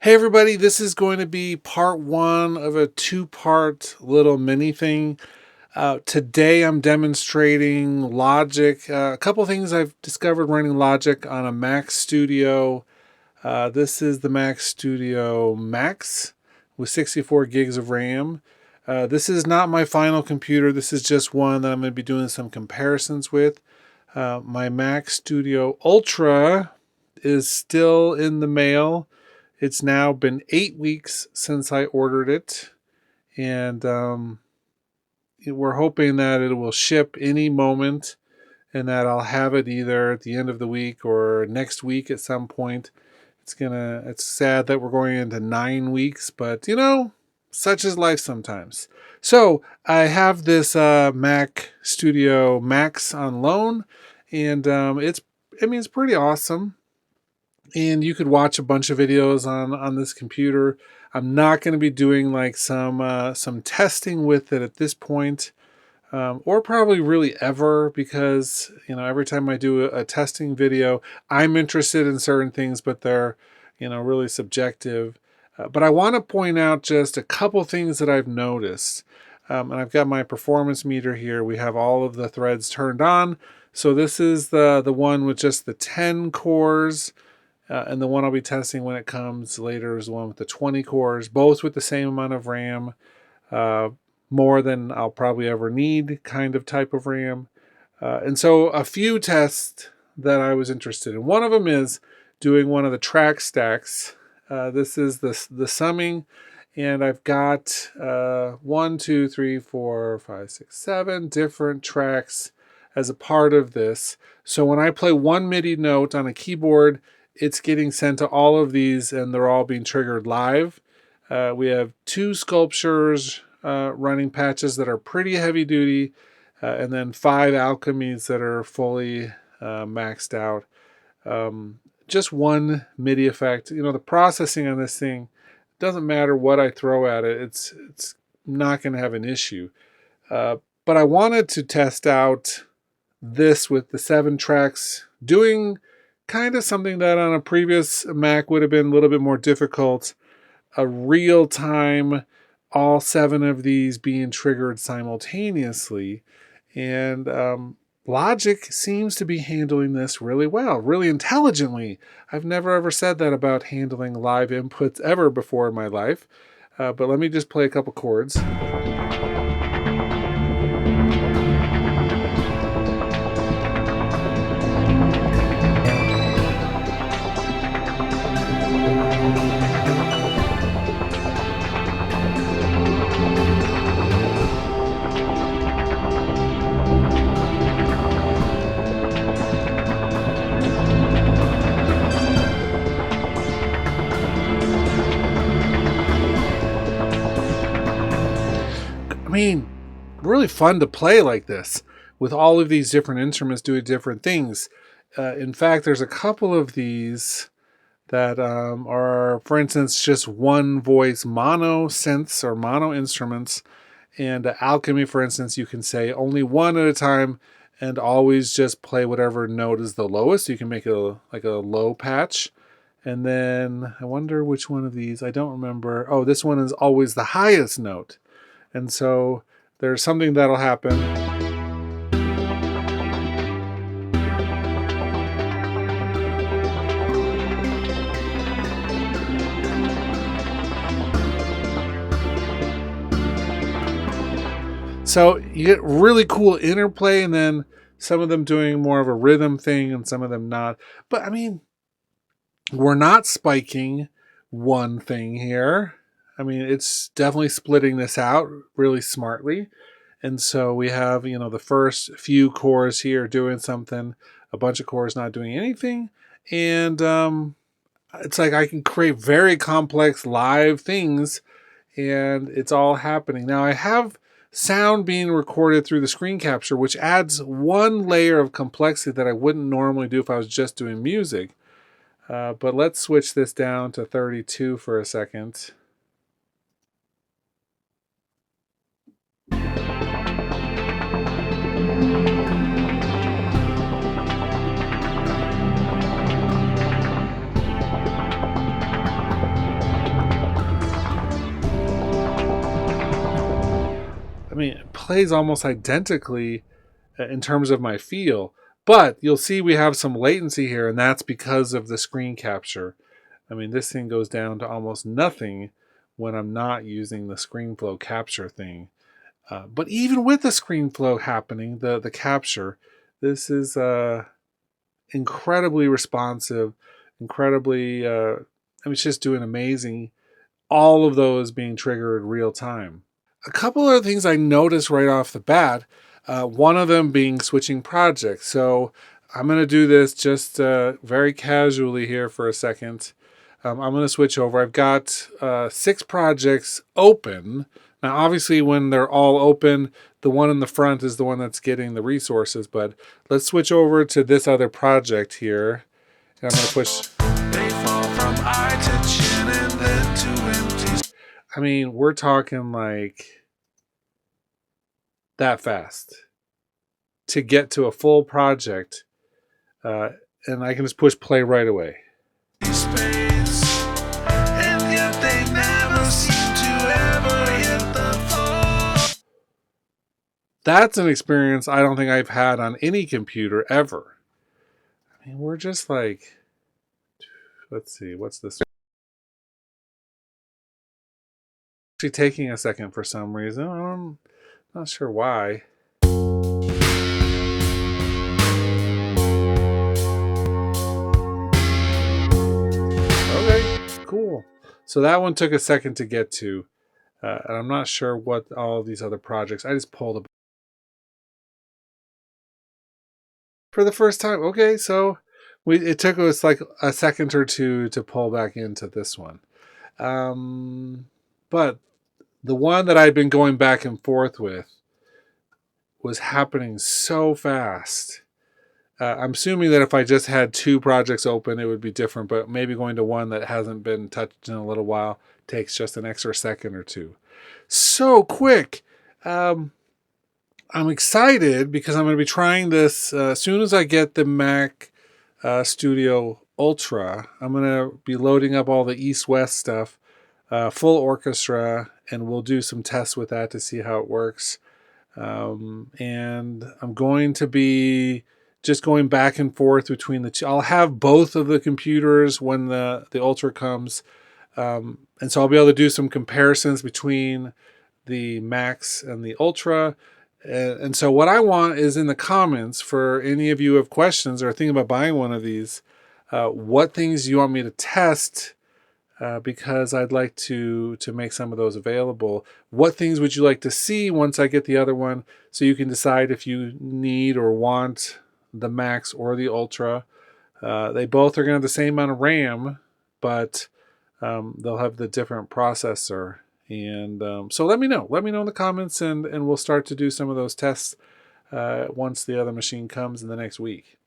Hey everybody, this is going to be part one of a two-part little mini thing. Today I'm demonstrating Logic, a couple things I've discovered running Logic on a Mac Studio. This is the Mac Studio Max with 64 gigs of RAM. This is not my final computer. This is just one that I'm going to be doing some comparisons with. My Mac Studio Ultra is still in the mail. It's now been 8 weeks since I ordered it, and we're hoping that it will ship any moment and that I'll have it either at the end of the week or next week at some point. It's sad that we're going into 9 weeks, but such is life sometimes. So I have this Mac Studio Max on loan, and it's pretty awesome. And you could watch a bunch of videos on this computer. I'm not going to be doing like some testing with it at this point, or probably really ever, because every time I do a testing video, I'm interested in certain things, but they're really subjective. But I want to point out just a couple things that I've noticed. And I've got my performance meter here. We have all of the threads turned on. So this is the one with just the 10 cores. And the one I'll be testing when it comes later is the one with the 20 cores, both with the same amount of RAM, more than I'll probably ever need kind of type of RAM. And so a few tests that I was interested in. One of them is doing one of the track stacks. This is the summing, and I've got 1, 2, 3, 4, 5, 6, 7 different tracks as a part of this. So when I play one MIDI note on a keyboard, it's getting sent to all of these, and they're all being triggered live. We have 2 sculptures running patches that are pretty heavy duty, and then 5 alchemies that are fully maxed out. Just one MIDI effect. The processing on this thing doesn't matter what I throw at it. It's not going to have an issue. But I wanted to test out this with the 7 tracks, doing kind of something that on a previous Mac would have been a little bit more difficult. A real time, all 7 of these being triggered simultaneously. And Logic seems to be handling this really well, really intelligently. I've never ever said that about handling live inputs ever before in my life. But let me just play a couple chords. Really fun to play like this with all of these different instruments doing different things. In fact, there's a couple of these that are, for instance, just one voice mono synths or mono instruments. And Alchemy, for instance, you can say only one at a time and always just play whatever note is the lowest. You can make it like a low patch. And then I wonder which one of these, I don't remember. Oh, this one is always the highest note. And so there's something that'll happen. So you get really cool interplay, and then some of them doing more of a rhythm thing and some of them not. But we're not spiking one thing here. It's definitely splitting this out really smartly. And so we have, the first few chords here doing something, a bunch of chords not doing anything. And it's like I can create very complex live things, and it's all happening. Now I have sound being recorded through the screen capture, which adds one layer of complexity that I wouldn't normally do if I was just doing music. But let's switch this down to 32 for a second. plays almost identically in terms of my feel. But you'll see we have some latency here, and that's because of the screen capture. I mean, this thing goes down to almost nothing when I'm not using the ScreenFlow capture thing. But even with the ScreenFlow happening, the capture, this is incredibly responsive, incredibly, I mean, it's just doing amazing. All of those being triggered real time. A couple of things I noticed right off the bat. One of them being switching projects. So I'm going to do this just very casually here for a second. I'm going to switch over. I've got 6 projects open. Now, obviously, when they're all open, the one in the front is the one that's getting the resources. But let's switch over to this other project here. And I'm going to push. They fall from attention and then to empty. I mean, we're talking like that fast to get to a full project, and I can just push play right away. That's an experience I don't think I've had on any computer ever. I mean, we're just like, let's see, what's this? Actually taking a second for some reason. I'm not sure why. Okay, cool. So that one took a second to get to. And I'm not sure what all of these other projects. I just pulled for the first time. Okay, so it took us like a second or two to pull back into this one. But the one that I'd been going back and forth with was happening so fast. I'm assuming that if I just had 2 projects open, it would be different, but maybe going to one that hasn't been touched in a little while takes just an extra second or two. So quick. I'm excited because I'm going to be trying this as soon as I get the Mac Studio Ultra. I'm going to be loading up all the East-West stuff, full orchestra, and we'll do some tests with that to see how it works. And I'm going to be just going back and forth between the two. I'll have both of the computers when the Ultra comes. And so I'll be able to do some comparisons between the Max and the Ultra. And so what I want is in the comments for any of you who have questions or are thinking about buying one of these, what things you want me to test, because I'd like to make some of those available. What things would you like to see once I get the other one, so you can decide if you need or want the Max or the Ultra. They both are going to have the same amount of RAM, but they'll have the different processor. And so let me know in the comments, and we'll start to do some of those tests once the other machine comes in the next week.